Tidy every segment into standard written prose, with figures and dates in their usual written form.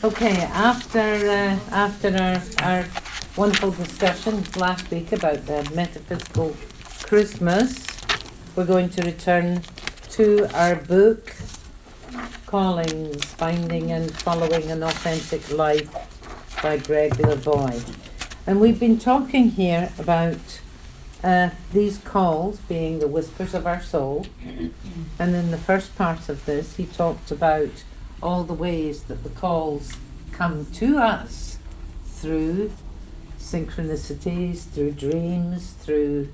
Okay, after our wonderful discussion last week about the metaphysical Christmas, we're going to return to our book, Callings, Finding and Following an Authentic Life by Greg LeVoy. And we've been talking here about these calls being the whispers of our soul. And in the first part of this, he talked about all the ways that the calls come to us through synchronicities, through dreams, through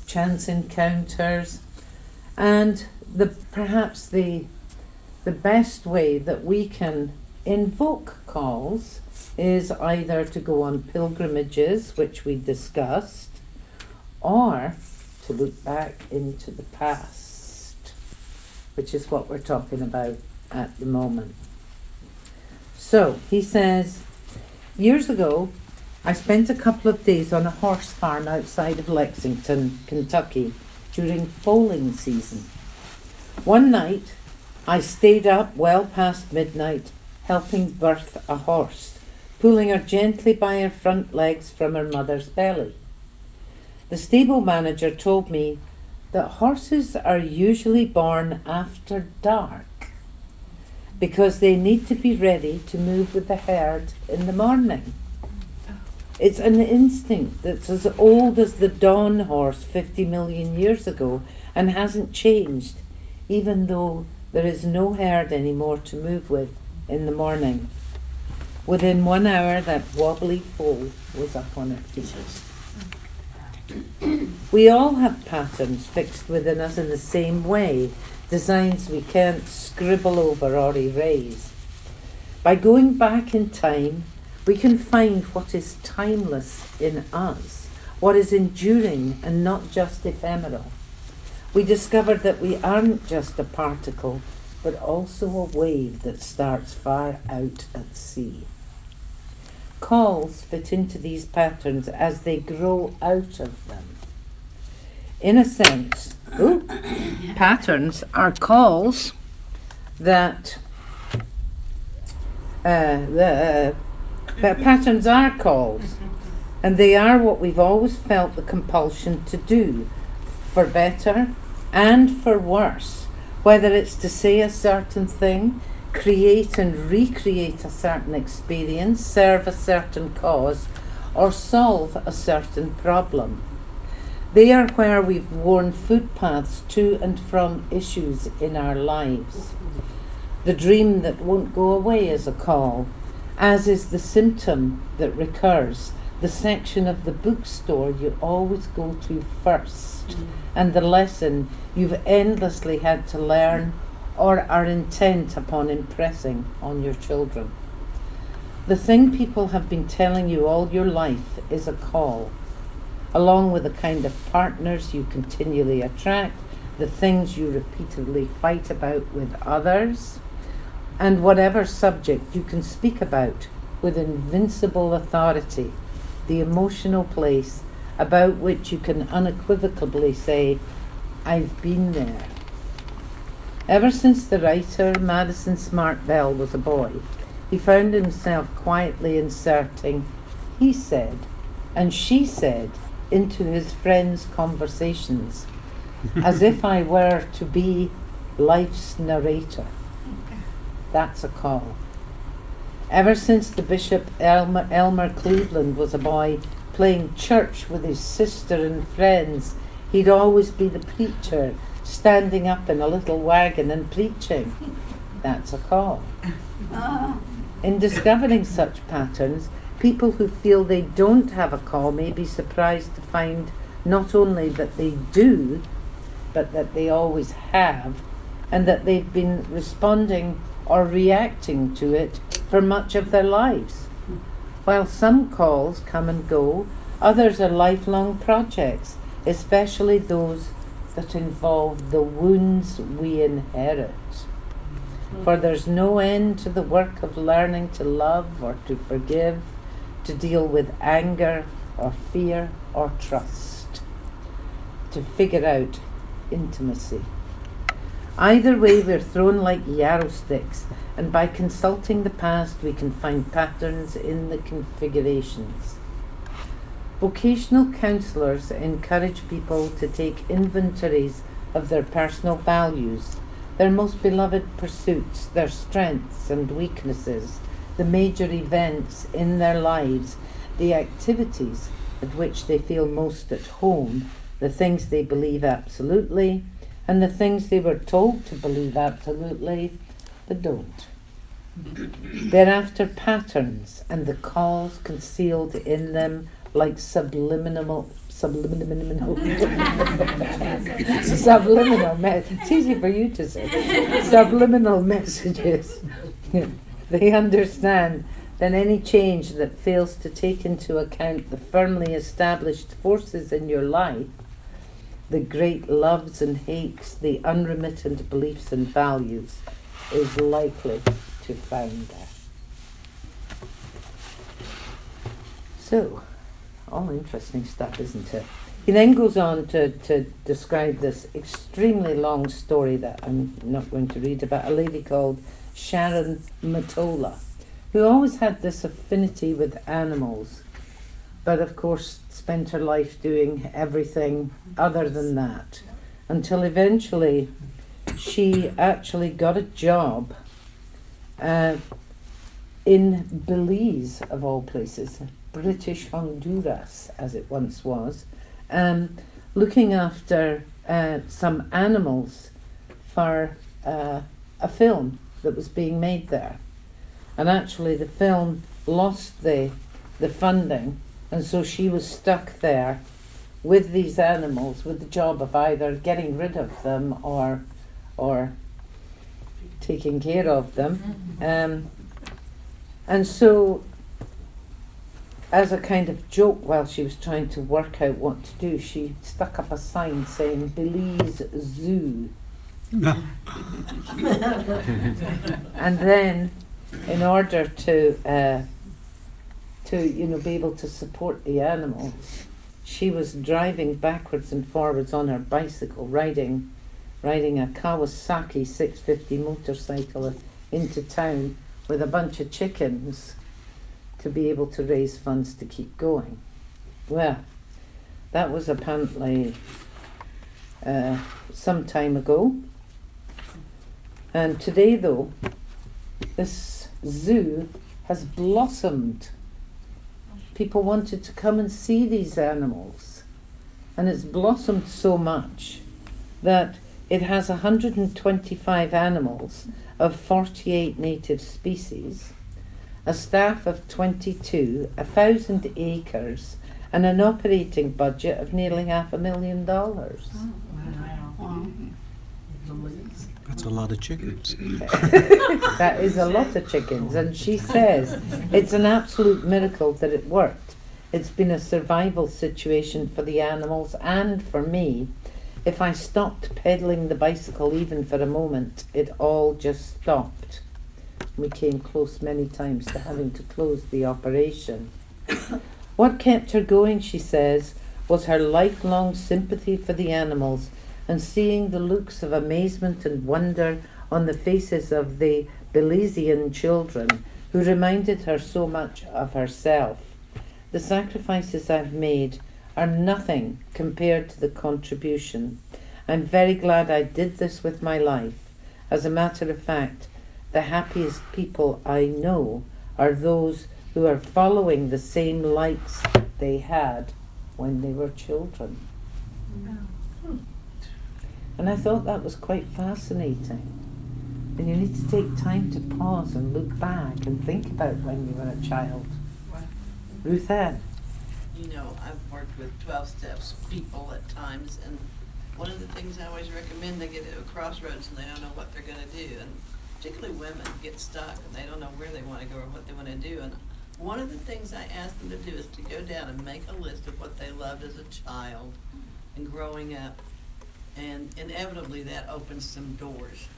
chance encounters. And perhaps the best way that we can invoke calls is either to go on pilgrimages, which we discussed, or to look back into the past, which is what we're talking about at the moment. So he says, years ago, I spent a couple of days on a horse farm outside of Lexington, Kentucky, during foaling season. One night, I stayed up well past midnight, helping birth a horse, pulling her gently by her front legs from her mother's belly. The stable manager told me that horses are usually born after dark because they need to be ready to move with the herd in the morning. It's an instinct that's as old as the dawn horse 50 million years ago and hasn't changed, even though there is no herd anymore to move with in the morning. Within 1 hour, that wobbly foal was up on her feet. We all have patterns fixed within us in the same way, designs we can't scribble over or erase. By going back in time, we can find what is timeless in us, what is enduring and not just ephemeral. We discover that we aren't just a particle, but also a wave that starts far out at sea. Calls fit into these patterns as they grow out of them. In a sense, patterns are calls that patterns are calls, and they are what we've always felt the compulsion to do, for better and for worse, whether it's to say a certain thing, create and recreate a certain experience, serve a certain cause, or solve a certain problem. They are where we've worn footpaths to and from issues in our lives. The dream that won't go away is a call, as is the symptom that recurs, the section of the bookstore you always go to first, and the lesson you've endlessly had to learn or are intent upon impressing on your children. The thing people have been telling you all your life is a call, along with the kind of partners you continually attract, the things you repeatedly fight about with others, and whatever subject you can speak about with invincible authority, the emotional place about which you can unequivocally say, I've been there. Ever since the writer Madison Smart Bell was a boy, he found himself quietly inserting he said and she said into his friends' conversations, as if I were to be life's narrator. That's a call. Ever since the Bishop Elmer Cleveland was a boy playing church with his sister and friends, he'd always be the preacher, standing up in a little wagon and preaching. That's a call. In discovering such patterns, people who feel they don't have a call may be surprised to find not only that they do, but that they always have, and that they've been responding or reacting to it for much of their lives. While some calls come and go, others are lifelong projects, especially those that involve the wounds we inherit. For there's no end to the work of learning to love or to forgive, to deal with anger or fear or trust, to figure out intimacy. Either way, we're thrown like yarrow sticks, and by consulting the past, we can find patterns in the configurations. Vocational counsellors encourage people to take inventories of their personal values, their most beloved pursuits, their strengths and weaknesses, the major events in their lives, the activities at which they feel most at home, the things they believe absolutely, and the things they were told to believe absolutely, but don't. They're after patterns and the calls concealed in them like subliminal it's easy for you to say, subliminal messages. They understand that any change that fails to take into account the firmly established forces in your life, the great loves and hates, the unremittent beliefs and values, is likely to found there. So, all interesting stuff, isn't it? He then goes on to describe this extremely long story that I'm not going to read about a lady called Sharon Matola, who always had this affinity with animals, but of course spent her life doing everything other than that, until eventually she actually got a job in Belize, of all places, British Honduras as it once was, looking after some animals for a film that was being made there. And actually the film lost the funding, and so she was stuck there with these animals with the job of either getting rid of them or taking care of them. And so, as a kind of joke, while she was trying to work out what to do, she stuck up a sign saying Belize Zoo. And then, in order to be able to support the animals, she was driving backwards and forwards on her bicycle, riding a Kawasaki 650 motorcycle into town with a bunch of chickens to be able to raise funds to keep going. Well, that was apparently some time ago. And today, though, this zoo has blossomed. People wanted to come and see these animals. And it's blossomed so much that it has 125 animals of 48 native species, a staff of 22, 1,000 acres, and an operating budget of nearly $500,000. That's a lot of chickens. That is a lot of chickens, and she says it's an absolute miracle that it worked. It's been a survival situation for the animals and for me. If I stopped pedaling the bicycle even for a moment, it all just stopped. We came close many times to having to close the operation. What kept her going, she says, was her lifelong sympathy for the animals and seeing the looks of amazement and wonder on the faces of the Belizean children who reminded her so much of herself. The sacrifices I've made are nothing compared to the contribution. I'm very glad I did this with my life. As a matter of fact, the happiest people I know are those who are following the same likes they had when they were children. And I thought that was quite fascinating. And you need to take time to pause and look back and think about when you were a child. Ruth Ann. You know, I've worked with 12 steps people at times, and one of the things I always recommend, they get to a crossroads and they don't know what they're going to do, and particularly women get stuck and they don't know where they want to go or what they want to do. And one of the things I ask them to do is to go down and make a list of what they loved as a child and growing up, and inevitably that opens some doors.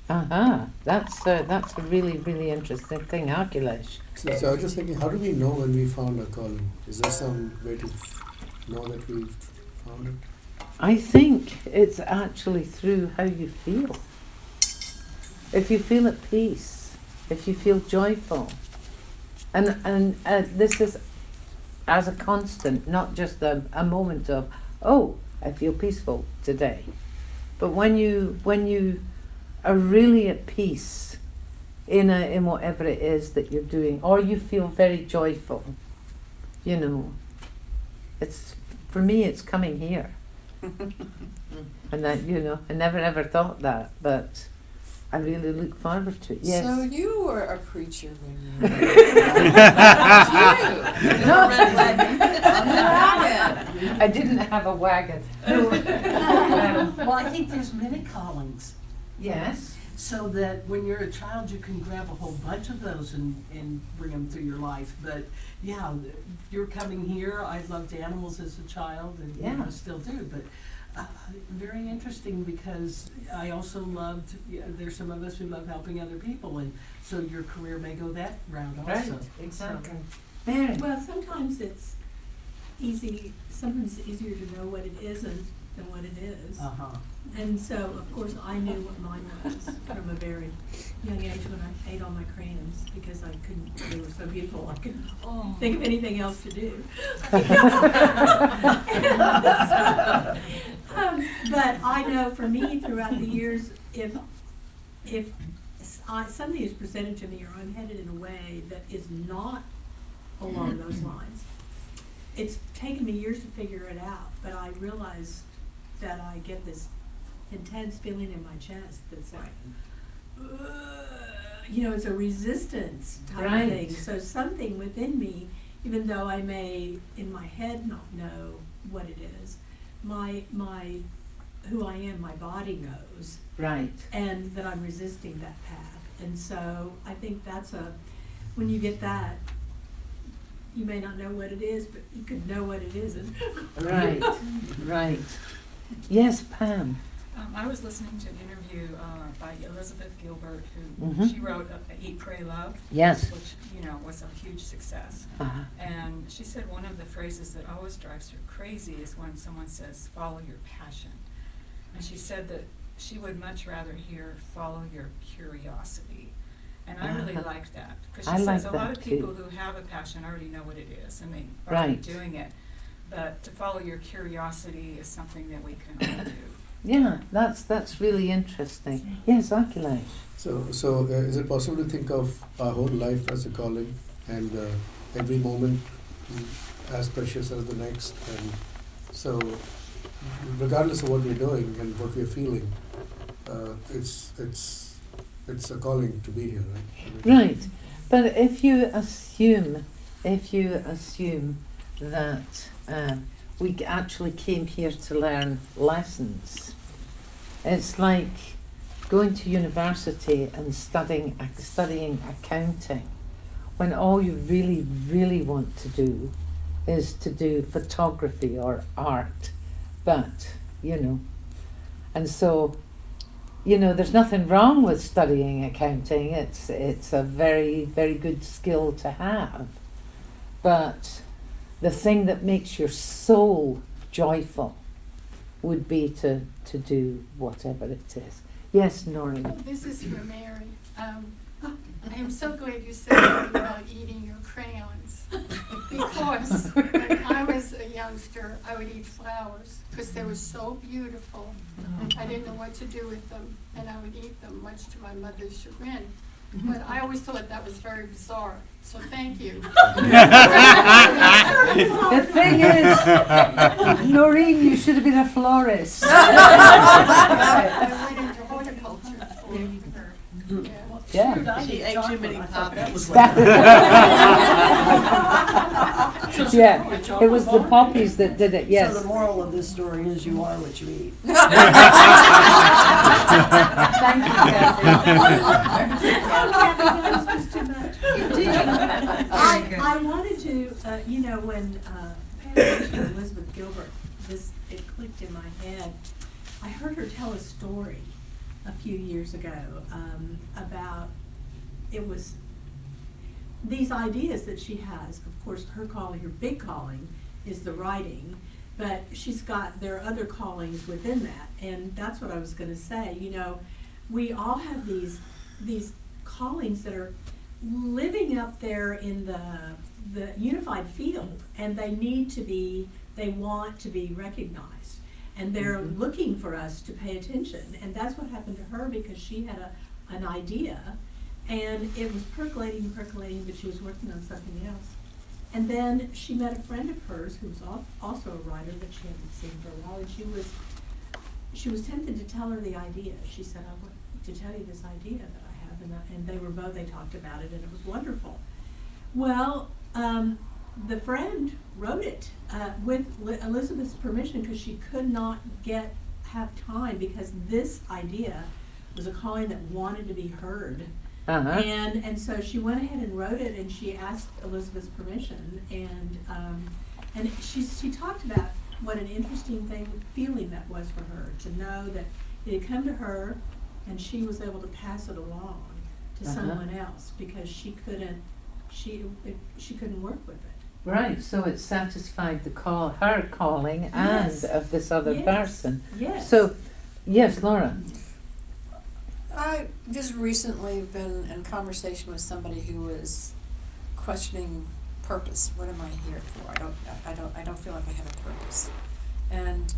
That's a really, really interesting thing, Akhilesh. So I was just thinking, how do we know when we found our calling? Is there some way to know that we've found it? I think it's actually through how you feel. if you feel at peace, if you feel joyful, and this is as a constant, not just a moment of, oh, I feel peaceful today, but when you are really at peace in whatever it is that you're doing, or you feel very joyful, you know, it's, for me, it's coming here. And that, you know, I never ever thought that, but I really look forward to it. Yes. So you were a preacher when you were No. Red wagon. I didn't have a wagon. No. Well, I think there's many callings, Yes. so that when you're a child, you can grab a whole bunch of those and bring them through your life. But yeah, you're coming here. I loved animals as a child, and you know, Yeah. still do. But very interesting, because I also loved. There's some of us who love helping other people, and so your career may go that route also. Right. Exactly. Mary. Well, sometimes it's easy, sometimes it's easier to know what it isn't than what it is. And so, of course, I knew what mine was from a very young age when I ate all my crayons because I couldn't, they were so beautiful, I couldn't think of anything else to do. But I know for me, throughout the years, if something is presented to me or I'm headed in a way that is not along those lines, it's taken me years to figure it out, but I realize that I get this intense feeling in my chest that's like, you know, it's a resistance type Right. of thing. So something within me, even though I may in my head not know what it is, my who I am, my body knows, Right. and that I'm resisting that path. And so I think that's when you get that, you may not know what it is, but you could know what it isn't. Right. Right. Yes, Pam. I was listening to an interview by Elizabeth Gilbert, who Mhm. she wrote Eat, Pray, Love, Yes. which, you know, was a huge success. Uh-huh. And she said one of the phrases that always drives her crazy is when someone says, follow your passion. And she said that she would much rather hear, follow your curiosity. And I really Uh-huh. liked that, because I she like says a lot that of people too. who have a passion already know what it is, and they are already Right. doing it. But to follow your curiosity is something that we can all do. Yeah, that's really interesting. Yes, Akhilesh. So is it possible to think of our whole life as a calling, and every moment as precious as the next? And so, regardless of what we're doing and what we're feeling, it's a calling to be here, right? I mean, Right. But if you assume that we actually came here to learn lessons, it's like going to university and studying accounting, when all you really want to do is to do photography or art. But, you know, and so, you know, there's nothing wrong with studying accounting. It's a very, very good skill to have. But the thing that makes your soul joyful would be to do whatever it is. Yes, Noreen. This is for Mary. I am so glad you said something about eating your crayons, because when I was a youngster, I would eat flowers because they were so beautiful. I didn't know what to do with them, and I would eat them, much to my mother's chagrin. But I always thought that was very bizarre, so thank you. The thing is, Noreen, you should have been a florist. I went into horticulture for her. Yeah. Yeah. She ate too many poppies. Yeah, it was the poppies that did it, yes. So the moral of this story is you are what you eat. Thank you, I wanted to, you know, when Pam mentioned Elizabeth Gilbert, it clicked in my head. I heard her tell a story a few years ago about, it was these ideas that she has. Of course, her calling, her big calling, is the writing, but there are other callings within that, and that's what I was going to say. You know, we all have these these callings that are living up there in the unified field, and they want to be recognized, and they're looking for us to pay attention. And that's what happened to her, because she had an idea, and it was percolating, but she was working on something else. And then she met a friend of hers who was also a writer that she hadn't seen for a while, and she was tempted to tell her the idea. She said, "I want to tell you this idea that I have," and they talked about it, and it was wonderful. Well, the friend wrote it with Elizabeth's permission, because she could not have time, because this idea was a calling that wanted to be heard. And so she went ahead and wrote it, and she asked Elizabeth's permission, and she talked about what an interesting feeling that was for her, to know that it had come to her and she was able to pass it along to someone else, because she couldn't work with it. Right, so it satisfied her calling and of this other person. Yes. So, yes, Laura. I just recently been in conversation with somebody who was questioning purpose. What am I here for? I don't feel like I have a purpose. And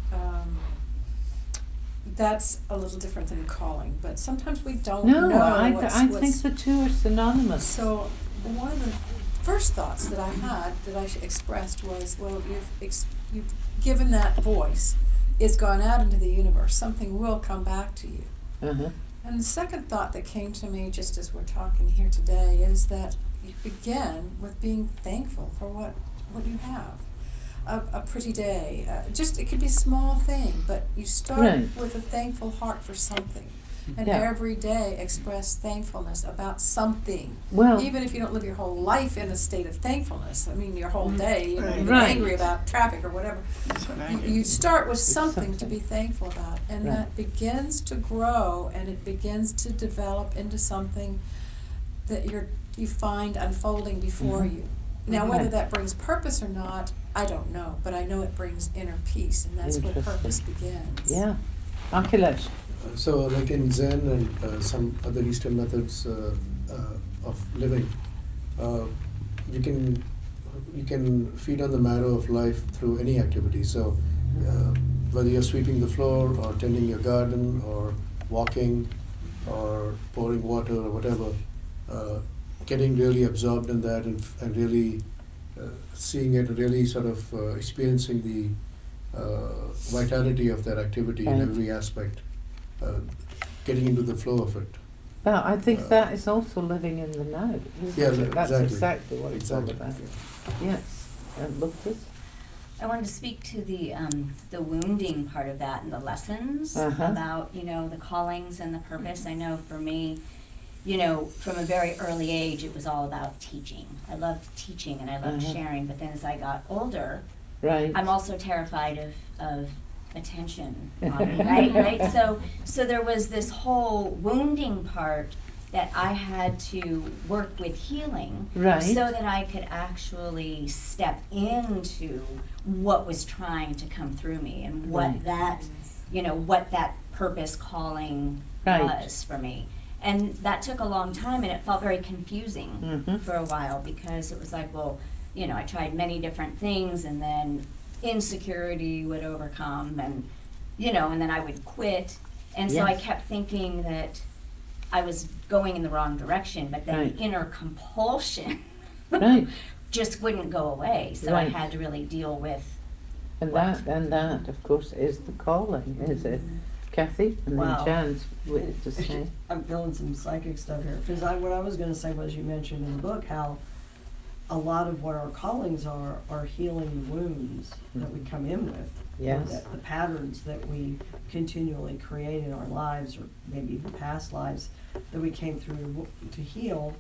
that's a little different than calling, but sometimes we don't know I think the two are synonymous. So one of the first thoughts that I had, that I expressed, was, well, you've given that voice. It's gone out into the universe. Something will come back to you. And the second thought that came to me just as we're talking here today is that you begin with being thankful for what you have. A pretty day, it could be a small thing, but you start with a thankful heart for something. And every day express thankfulness about something. Well, even if you don't live your whole life in a state of thankfulness, I mean your whole day, you're angry about traffic or whatever. You start with something to be thankful about, and that begins to grow, and it begins to develop into something that you find unfolding before you. Now, whether that brings purpose or not, I don't know, but I know it brings inner peace, and that's where purpose begins. Yeah. Akhilesh. So, like in Zen and some other Eastern methods of living, you can feed on the marrow of life through any activity. So, whether you're sweeping the floor or tending your garden or walking or pouring water or whatever, getting really absorbed in that and really seeing it, really sort of experiencing the vitality of that activity in every aspect. Getting into the flow of it. Well, I think that is also living in the now. That's exactly what it's all about. Yeah. Yes. Lucas? I wanted to speak to the wounding part of that and the lessons about, the callings and the purpose. I know for me, from a very early age, it was all about teaching. I loved teaching and I loved sharing, but then as I got older, I'm also terrified of attention on me, right? So there was this whole wounding part that I had to work with healing so that I could actually step into what was trying to come through me and what that, what that purpose calling was for me. And that took a long time, and it felt very confusing for a while, because it was like, well, I tried many different things, and then insecurity would overcome, and and then I would quit, and so I kept thinking that I was going in the wrong direction, but then the inner compulsion just wouldn't go away, so I had to really deal with that of course is the calling, is it? Kathy, and then Jan's to say. I'm feeling some psychic stuff here, because what I was going to say was, you mentioned in the book how a lot of what our callings are healing wounds that we come in with. Yes. The patterns that we continually create in our lives, or maybe even past lives, that we came through to heal.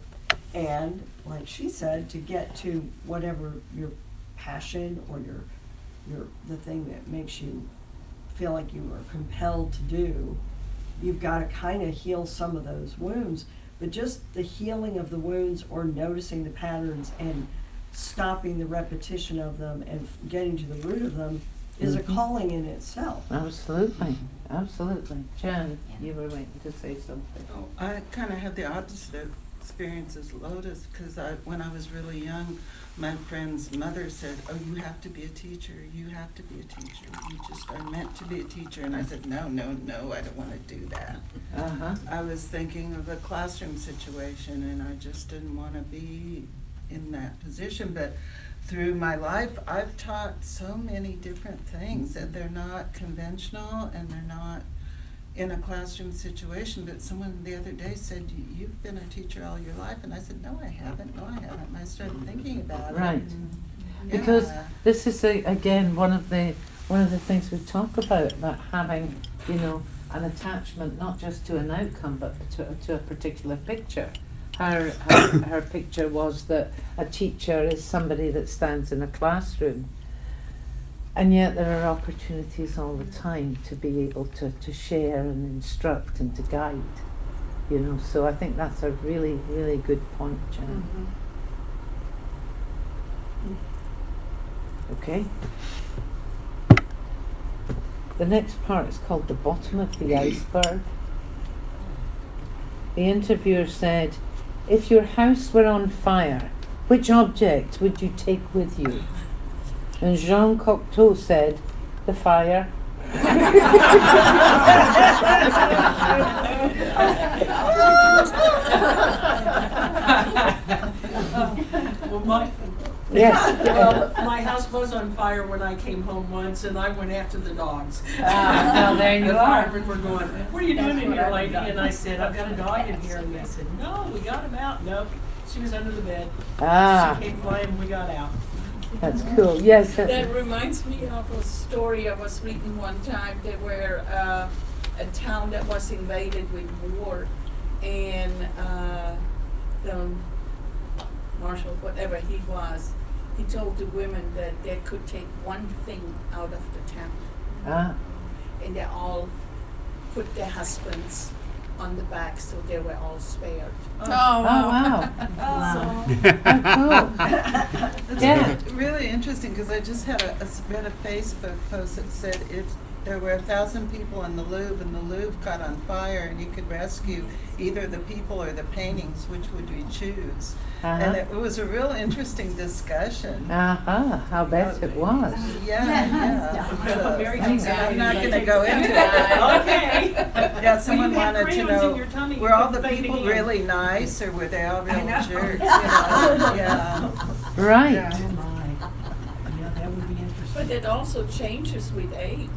And like she said, to get to whatever your passion or the thing that makes you feel like you are compelled to do, you've got to kind of heal some of those wounds. But just the healing of the wounds, or noticing the patterns and stopping the repetition of them and getting to the root of them, is a Mhm. calling in itself. Absolutely, absolutely. Jan, you were waiting to say something. Oh, I kind of had the opposite experience as Lotus, because when I was really young, my friend's mother said, "Oh, you have to be a teacher. You have to be a teacher. You just are meant to be a teacher." And I said, "No, no, no, I don't want to do that." Uh-huh. I was thinking of a classroom situation, and I just didn't want to be in that position. But through my life, I've taught so many different things, and they're not conventional, and they're not in a classroom situation. But someone the other day said, "You've been a teacher all your life," and I said, "No, I haven't. No, I haven't." And I started thinking about Right. it. Because Yeah. this is again one of the things we talk about having, you know, an attachment not just to an outcome but to a particular picture. Her picture was that a teacher is somebody that stands in a classroom, and yet there are opportunities all the time to be able to share and instruct and to guide, you know. So I think that's a really, really good point, Jan. Okay. The next part is called the bottom of the iceberg. The interviewer said, "If your house were on fire, which object would you take with you?" And Jean Cocteau said, "The fire." Well, Yes. well, my house was on fire when I came home once, and I went after the dogs. Well, there you The are. firemen were going, "What are you doing in here, lady?" And I said, "I've got a dog in here." And they said, "No, we got him out." Nope, she was under the bed. Ah, She came flying, we got out. that's cool. Yes. That reminds me of a story I was reading one time. There were a town that was invaded with war, and the marshal, whatever he was, he told the women that they could take one thing out of the town, Ah, and they all put their husbands on the back, so they were all spared. oh wow. So, Oh, cool. That's Yeah. really interesting, because I just had read a Facebook post that said if there were 1,000 people in the Louvre and the Louvre caught on fire and you could rescue either the people or the paintings, which would you choose? And it was a real interesting discussion. Uh-huh. I'll bet it was. Yeah. So, Mary I'm takes it. not going to go into it. Okay. Yeah, someone you have wanted to crayons in know, your tummy, were you all can the fade people again. really nice, or were they all real know. jerks? You know? Yeah. Right. Yeah. Oh my. Yeah, that would be interesting. but it also changes with age.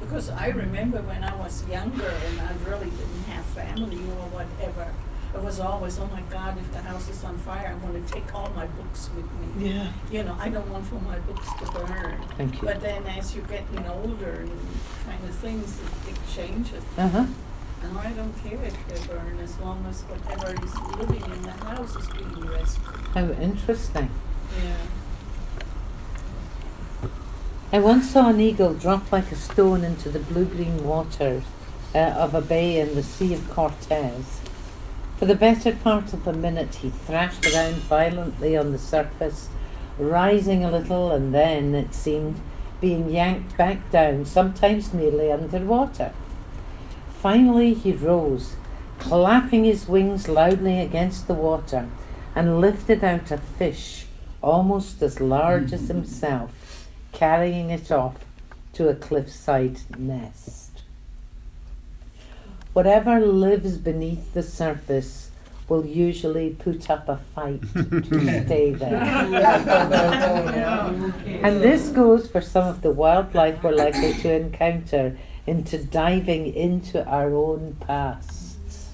Because I remember when I was younger and I really didn't have family or whatever, it was always, oh my God, if the house is on fire, I'm going to take all my books with me. Yeah. You know, I don't want for my books to burn. Thank you. But then as you're getting older and kind of things, it changes. Uh-huh. And I don't care if they burn as long as whatever is living in the house is being rescued. How interesting. Yeah. I once saw an eagle drop like a stone into the blue-green waters of a bay in the Sea of Cortez. For the better part of a minute he thrashed around violently on the surface, rising a little and then, it seemed, being yanked back down, sometimes nearly underwater. Finally he rose, clapping his wings loudly against the water, and lifted out a fish almost as large as himself, carrying it off to a cliffside nest. Whatever lives beneath the surface will usually put up a fight to stay there. And this goes for some of the wildlife we're likely to encounter into diving into our own pasts.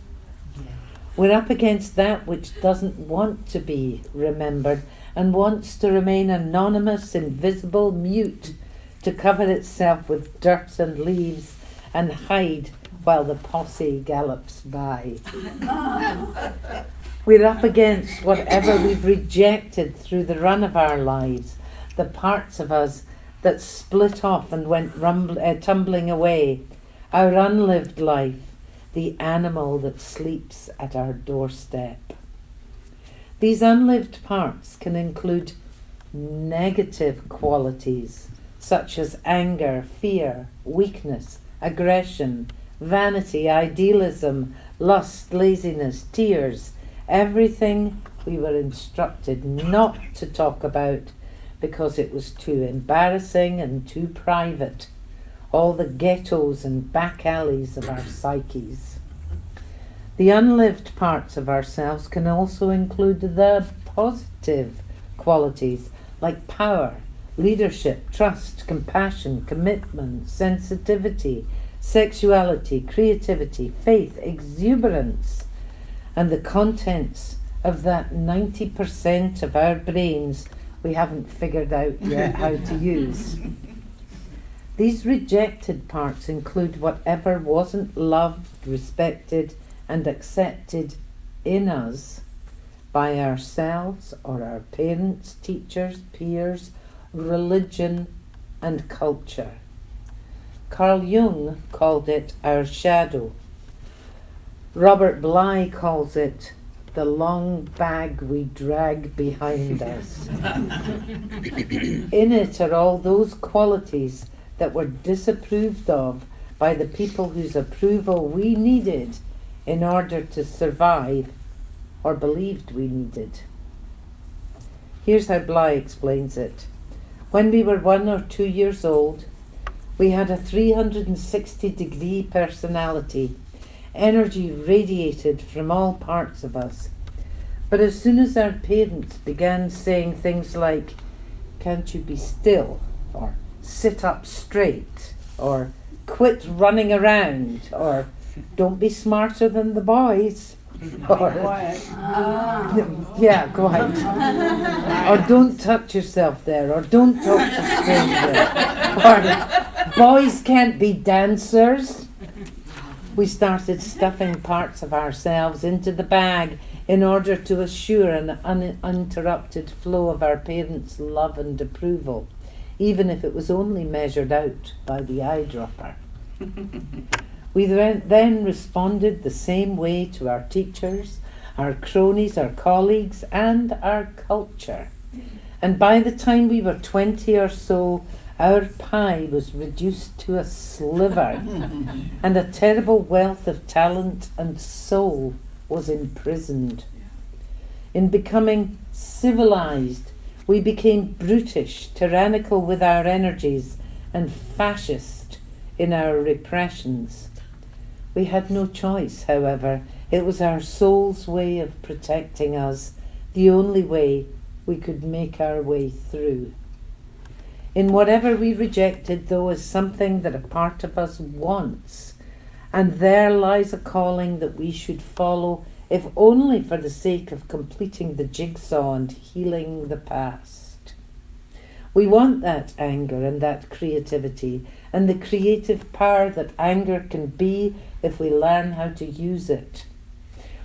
We're up against that which doesn't want to be remembered and wants to remain anonymous, invisible, mute, to cover itself with dirt and leaves and hide while the posse gallops by. We're up against whatever we've rejected through the run of our lives, the parts of us that split off and went tumbling away, our unlived life, the animal that sleeps at our doorstep. These unlived parts can include negative qualities such as anger, fear, weakness, aggression, vanity, idealism, lust, laziness, tears, everything we were instructed not to talk about because it was too embarrassing and too private. All the ghettos and back alleys of our psyches. The unlived parts of ourselves can also include the positive qualities like power, leadership, trust, compassion, commitment, sensitivity, sexuality, creativity, faith, exuberance, and the contents of that 90% of our brains we haven't figured out yet how to use. These rejected parts include whatever wasn't loved, respected, and accepted in us by ourselves or our parents, teachers, peers, religion, and culture. Carl Jung called it our shadow. Robert Bly calls it the long bag we drag behind us. In it are all those qualities that were disapproved of by the people whose approval we needed in order to survive, or believed we needed. Here's how Bly explains it. When we were 1 or 2 years old, we had a 360-degree personality. Energy radiated from all parts of us. But as soon as our parents began saying things like, "Can't you be still?" or "Sit up straight," or "Quit running around," or "Don't be smarter than the boys," or yeah, quiet, or "Don't touch yourself there," or "Don't talk to strangers," or "Boys can't be dancers," we started stuffing parts of ourselves into the bag in order to assure an uninterrupted flow of our parents' love and approval, even if it was only measured out by the eyedropper. We then responded the same way to our teachers, our cronies, our colleagues, and our culture. And by the time we were 20 or so, our pie was reduced to a sliver, and a terrible wealth of talent and soul was imprisoned. In becoming civilized, we became brutish, tyrannical with our energies, and fascist in our repressions. We had no choice, however. It was our soul's way of protecting us, the only way we could make our way through. In whatever we rejected, though, as something that a part of us wants, and there lies a calling that we should follow, if only for the sake of completing the jigsaw and healing the past. We want that anger and that creativity, and the creative power that anger can be if we learn how to use it.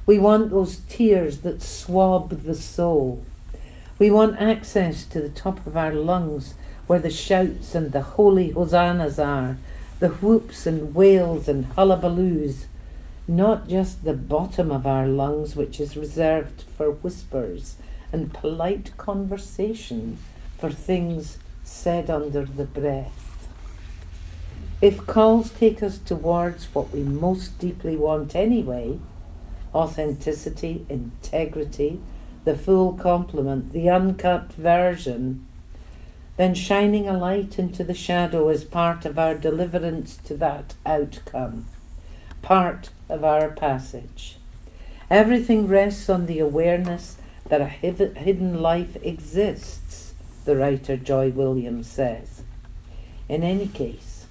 We want those tears that swab the soul. We want access to the top of our lungs, where the shouts and the holy hosannas are, the whoops and wails and hullabaloos, not just the bottom of our lungs, which is reserved for whispers and polite conversation, for things said under the breath. If calls take us towards what we most deeply want anyway, authenticity, integrity, the full complement, the uncut version, then shining a light into the shadow is part of our deliverance to that outcome, part of our passage. Everything rests on the awareness that a hidden life exists, the writer Joy Williams says. In any case,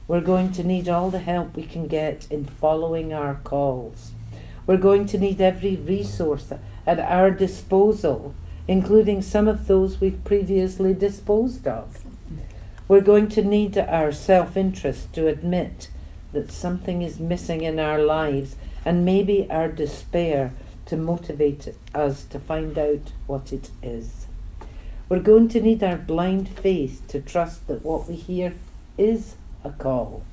we're going to need all the help we can get in following our calls. We're going to need every resource at our disposal, including some of those we've previously disposed of. We're going to need our self-interest to admit that something is missing in our lives, and maybe our despair to motivate us to find out what it is. We're going to need our blind faith to trust that what we hear is a call.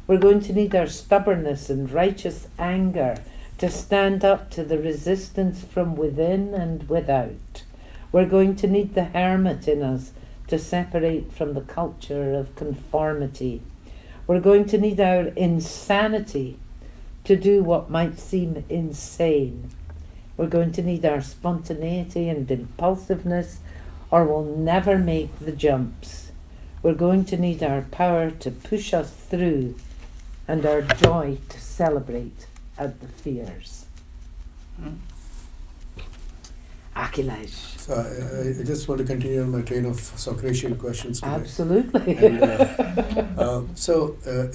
We're going to need our stubbornness and righteous anger to stand up to the resistance from within and without. We're going to need the hermit in us to separate from the culture of conformity. We're going to need our insanity to do what might seem insane. We're going to need our spontaneity and impulsiveness, or we'll never make the jumps. We're going to need our power to push us through and our joy to celebrate at the fears. Akhilesh. So I just want to continue on my train of Socratian questions today. Absolutely. And,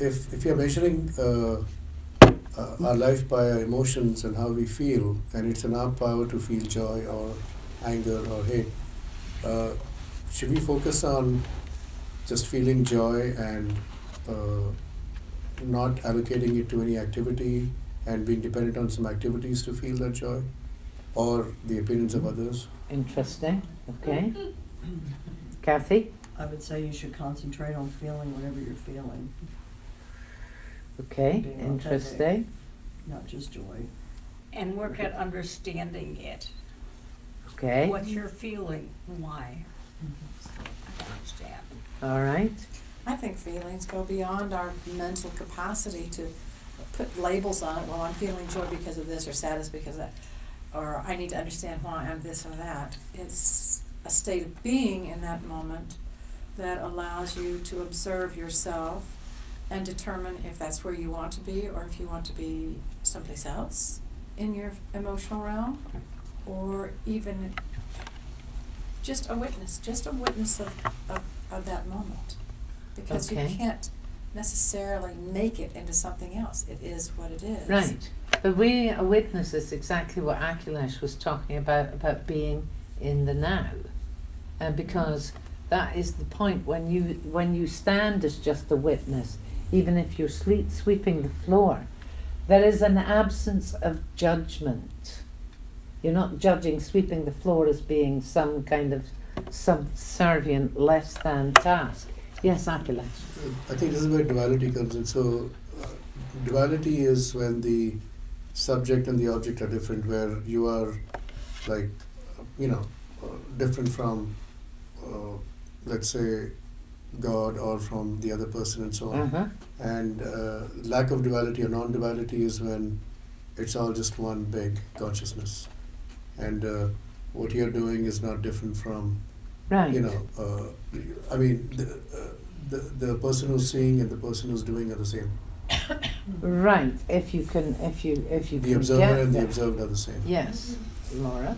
if you're measuring our life by our emotions and how we feel, and it's in our power to feel joy or anger or hate, should we focus on just feeling joy and not allocating it to any activity and being dependent on some activities to feel that joy, or the opinions of others? Interesting. Okay. Kathy? I would say you should concentrate on feeling whatever you're feeling, Okay. Being Interesting. not just joy. And work at understanding it. Okay. What you're feeling, why. I understand. All right. I think feelings go beyond our mental capacity to put labels on it. Well, I'm feeling joy because of this, or sadness because of that, or I need to understand why I'm this or that. It's a state of being in that moment that allows you to observe yourself and determine if that's where you want to be, or if you want to be someplace else in your emotional realm, or even just a witness of that moment. Because Okay. you can't necessarily make it into something else. It is what it is. Right. But being a witness is exactly what Akhilesh was talking about being in the now. Because that is the point. When you stand as just a witness, even if you're sweeping the floor, there is an absence of judgment. You're not judging sweeping the floor as being some kind of subservient, less than task. Yes, Akhilesh. I think this is where duality comes in. So, duality is when the subject and the object are different, where you are, like, different from, let's say, God or from the other person and so on. Uh-huh. And lack of duality or non-duality is when it's all just one big consciousness. And what you're doing is not different from, Right. The person who's seeing and the person who's doing are the same. Right. If you can The get observer and the that. observed are the same. Yes. Laura?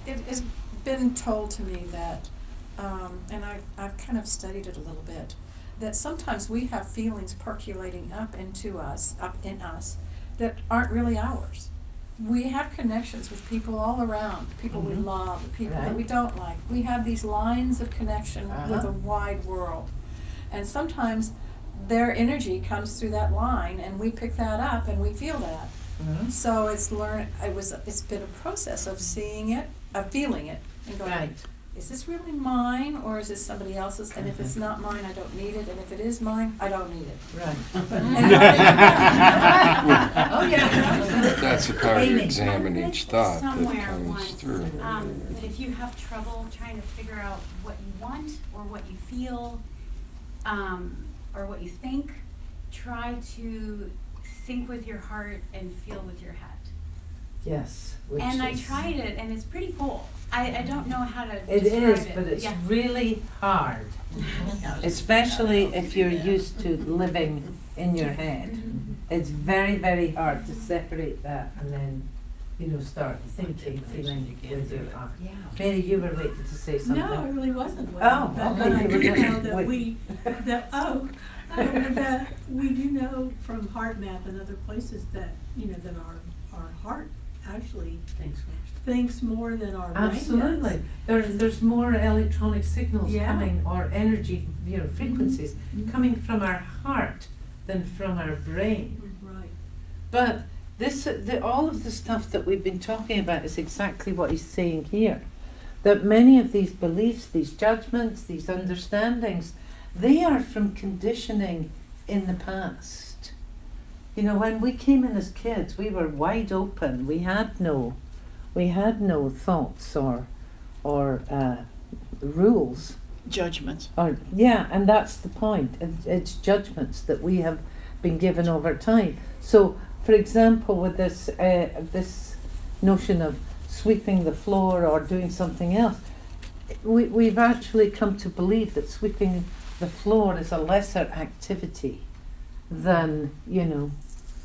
It has been told to me that, and I've kind of studied it a little bit, that sometimes we have feelings percolating up in us, that aren't really ours. We have connections with people all around, people we love, people that we don't like. We have these lines of connection with a wide world. And sometimes their energy comes through that line, and we pick that up and we feel that. Mm-hmm. So it's been a process of seeing it, of feeling it, and going, Right. is this really mine, or is this somebody else's? And if it's not mine, I don't need it. And if it is mine, I don't need it. Right. Oh, yeah. That's the power to Amy. examine each thought that somewhere comes once, through. that if you have trouble trying to figure out what you want or what you feel, or what you think, try to think with your heart and feel with your head. Yes. And I tried it, and it's pretty cool. I don't know how to It describe is, it. but it's Yeah. really hard, especially if you're used to living in your head. It's very, very hard to separate that and then, start thinking, feeling with your heart. Yeah. Mary, you were waiting to say something. No, it really wasn't. Oh, But okay. I You do were just know that wait- that we do know from Heart Map and other places that, that our heart actually thinks more than our brain does. Absolutely. There's more electronic signals Yeah. coming, or energy, frequencies coming from our heart than from our brain. Right. But all of the stuff that we've been talking about is exactly what he's saying here. That many of these beliefs, these judgments, these understandings, they are from conditioning in the past. When we came in as kids, we were wide open. We had no thoughts or rules. Judgments. Or, yeah, and that's the point. It's judgments that we have been given over time. So, for example, with this this notion of sweeping the floor or doing something else, we've actually come to believe that sweeping the floor is a lesser activity than, you know,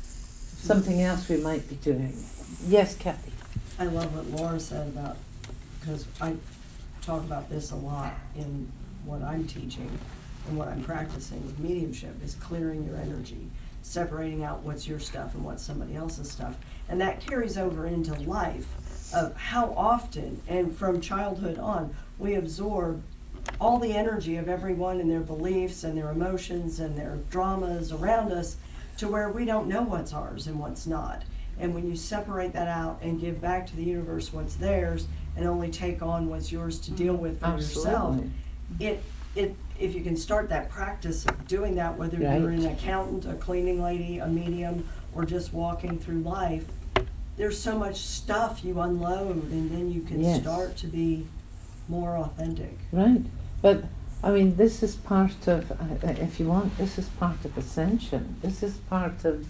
something else we might be doing. Yes, Kathy. I love what Laura said about, because I talk about this a lot in what I'm teaching and what I'm practicing with mediumship, is clearing your energy, separating out what's your stuff and what's somebody else's stuff. And that carries over into life, of how often, and from childhood on, we absorb all the energy of everyone and their beliefs and their emotions and their dramas around us, to where we don't know what's ours and what's not. And when you separate that out and give back to the universe what's theirs and only take on what's yours to deal with for yourself, if you can start that practice of doing that, whether you're an accountant, a cleaning lady, a medium, or just walking through life, there's so much stuff you unload, and then you can start to be more authentic. Right. But I mean, this is part of, if you want, this is part of ascension. This is part of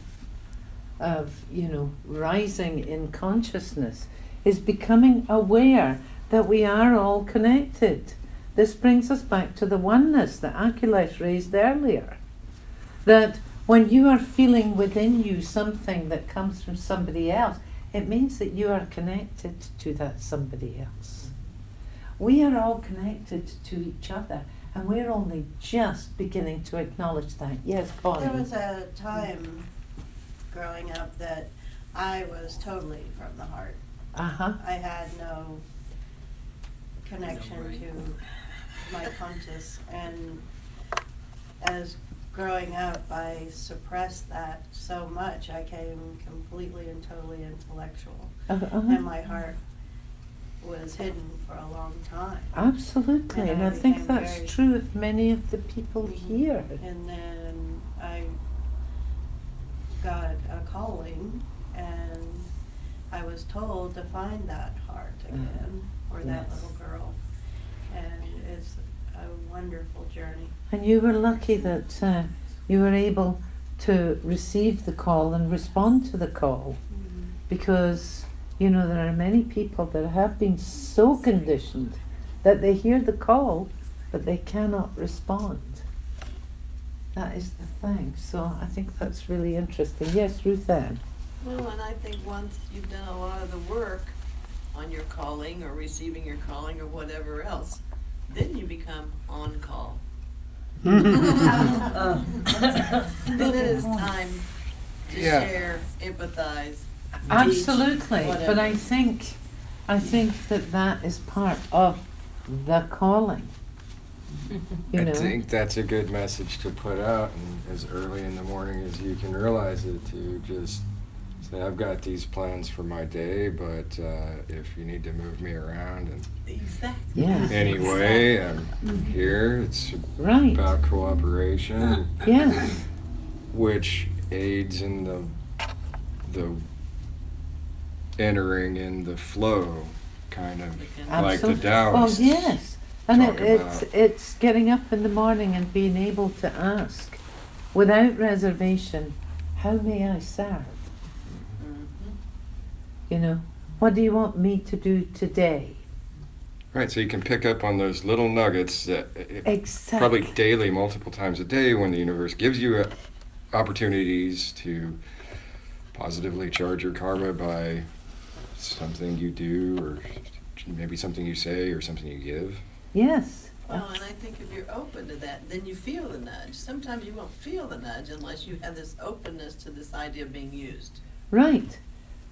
you know, rising in consciousness, is becoming aware that we are all connected. This brings us back to the oneness that Achilles raised earlier. That when you are feeling within you something that comes from somebody else, it means that you are connected to that somebody else. We are all connected to each other, and we're only just beginning to acknowledge that. Yes, Bonnie? There was a time growing up that I was totally from the heart. Uh-huh. I had no connection to my conscious, and as growing up I suppressed that so much I came completely and totally intellectual, and my heart was hidden for a long time. Absolutely, and I think that's true of many of the people here. And then I got a calling, and I was told to find that heart again, or that little girl, and it's a wonderful journey. And you were lucky that you were able to receive the call and respond to the call, because you know, there are many people that have been so conditioned that they hear the call, but they cannot respond. That is the thing. So I think that's really interesting. Yes, Ruth Ann. Well, and I think once you've done a lot of the work on your calling or receiving your calling or whatever else, then you become on call. Then it is time to share, empathize. Absolutely, but I think that is part of the calling. You know? I think that's a good message to put out, and as early in the morning as you can realize it, to just say, I've got these plans for my day, but if you need to move me around in any way, I'm here. It's about cooperation, which aids in the entering in the flow, kind of like the Taoists. Oh yes, and it's getting up in the morning and being able to ask, without reservation, how may I serve? You know, what do you want me to do today? Right, so you can pick up on those little nuggets that probably daily, multiple times a day, when the universe gives you opportunities to positively charge your karma by something you do, or maybe something you say, or something you give. Yes. Well, and I think if you're open to that, then you feel the nudge. Sometimes you won't feel the nudge unless you have this openness to this idea of being used. Right.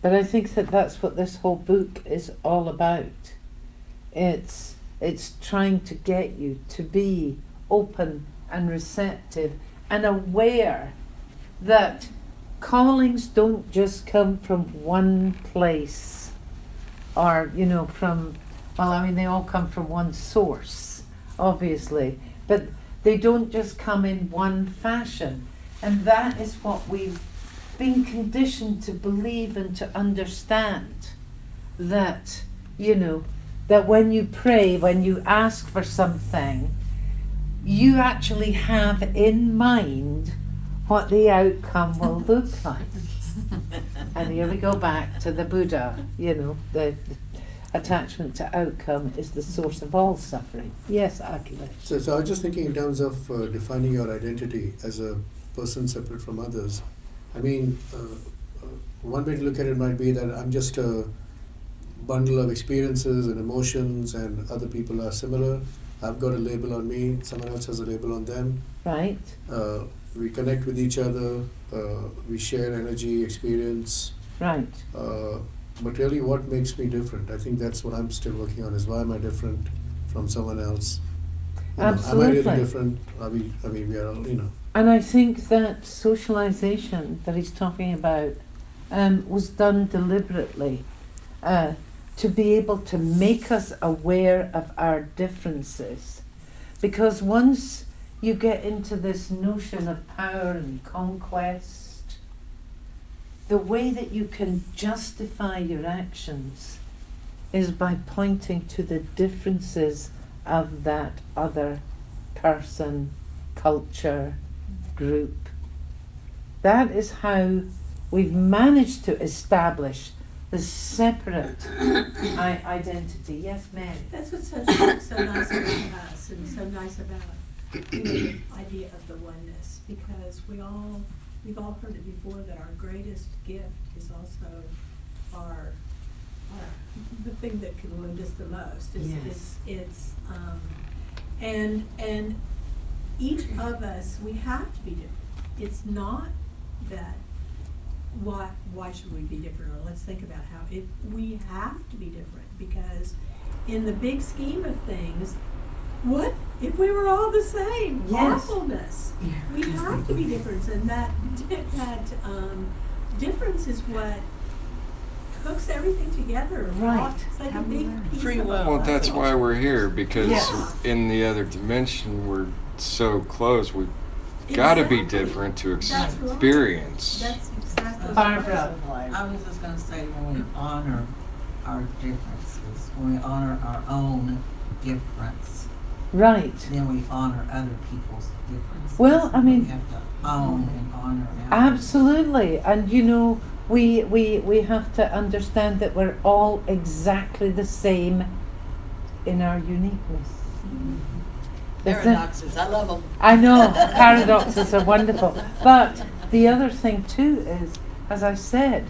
But I think that that's what this whole book is all about. It's trying to get you to be open and receptive and aware that callings don't just come from one place, or, you know, they all come from one source, obviously, but they don't just come in one fashion. And that is what we've been conditioned to believe and to understand, that, you know, that when you pray, when you ask for something, you actually have in mind what the outcome will look like. And here we go back to the Buddha, you know, the attachment to outcome is the source of all suffering. Yes, Akila. So I was just thinking in terms of defining your identity as a person separate from others. I mean, one way to look at it might be that I'm just a bundle of experiences and emotions, and other people are similar. I've got a label on me, someone else has a label on them. Right. We connect with each other, we share energy, experience. Right. But really what makes me different? I think that's what I'm still working on, is why am I different from someone else? You know, Absolutely. am I really different? Are we, I mean, we are all, you know. And I think that socialization that he's talking about was done deliberately to be able to make us aware of our differences. Because once you get into this notion of power and conquest, the way that you can justify your actions is by pointing to the differences of that other person, culture, group. That is how we've managed to establish the separate identity. Yes, Mary? That's what's so nice about us and so nice about the idea of the oneness, because we've all heard it before that our greatest gift is also our the thing that can wound us the most. And each of us, we have to be different. It's not that why should we be different, or let's think about how we have to be different, because in the big scheme of things, what if we were all the same? Yes. Awfulness. We have to be different, and that difference is what hooks everything together. Right. It's like a big piece Free of will. us. Well, that's why we're here, because Yes. in the other dimension we're so close. We've got to be Exactly. different to That's right. experience. That's exactly Barbara. I was just going to say, when we honor our differences, when we honor our own difference, Right. then we honor other people's differences. Well, I mean, we have to own and honor ours. absolutely. And you know, we have to understand that we're all exactly the same in our uniqueness. Isn't it? Paradoxes, I love them. I know, paradoxes are wonderful. But the other thing too is, as I said,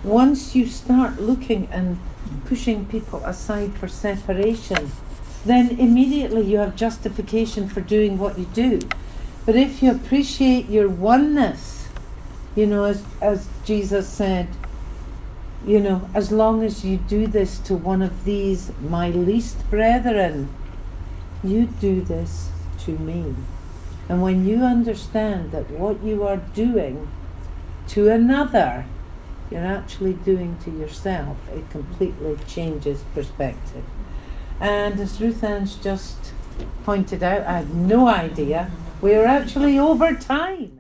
once you start looking and pushing people aside for separation, then immediately you have justification for doing what you do. But if you appreciate your oneness, you know, as Jesus said, you know, as long as you do this to one of these, my least brethren, you do this to me. And when you understand that what you are doing to another, you're actually doing to yourself, it completely changes perspective. And as Ruth Ann's just pointed out, I had no idea we were actually over time.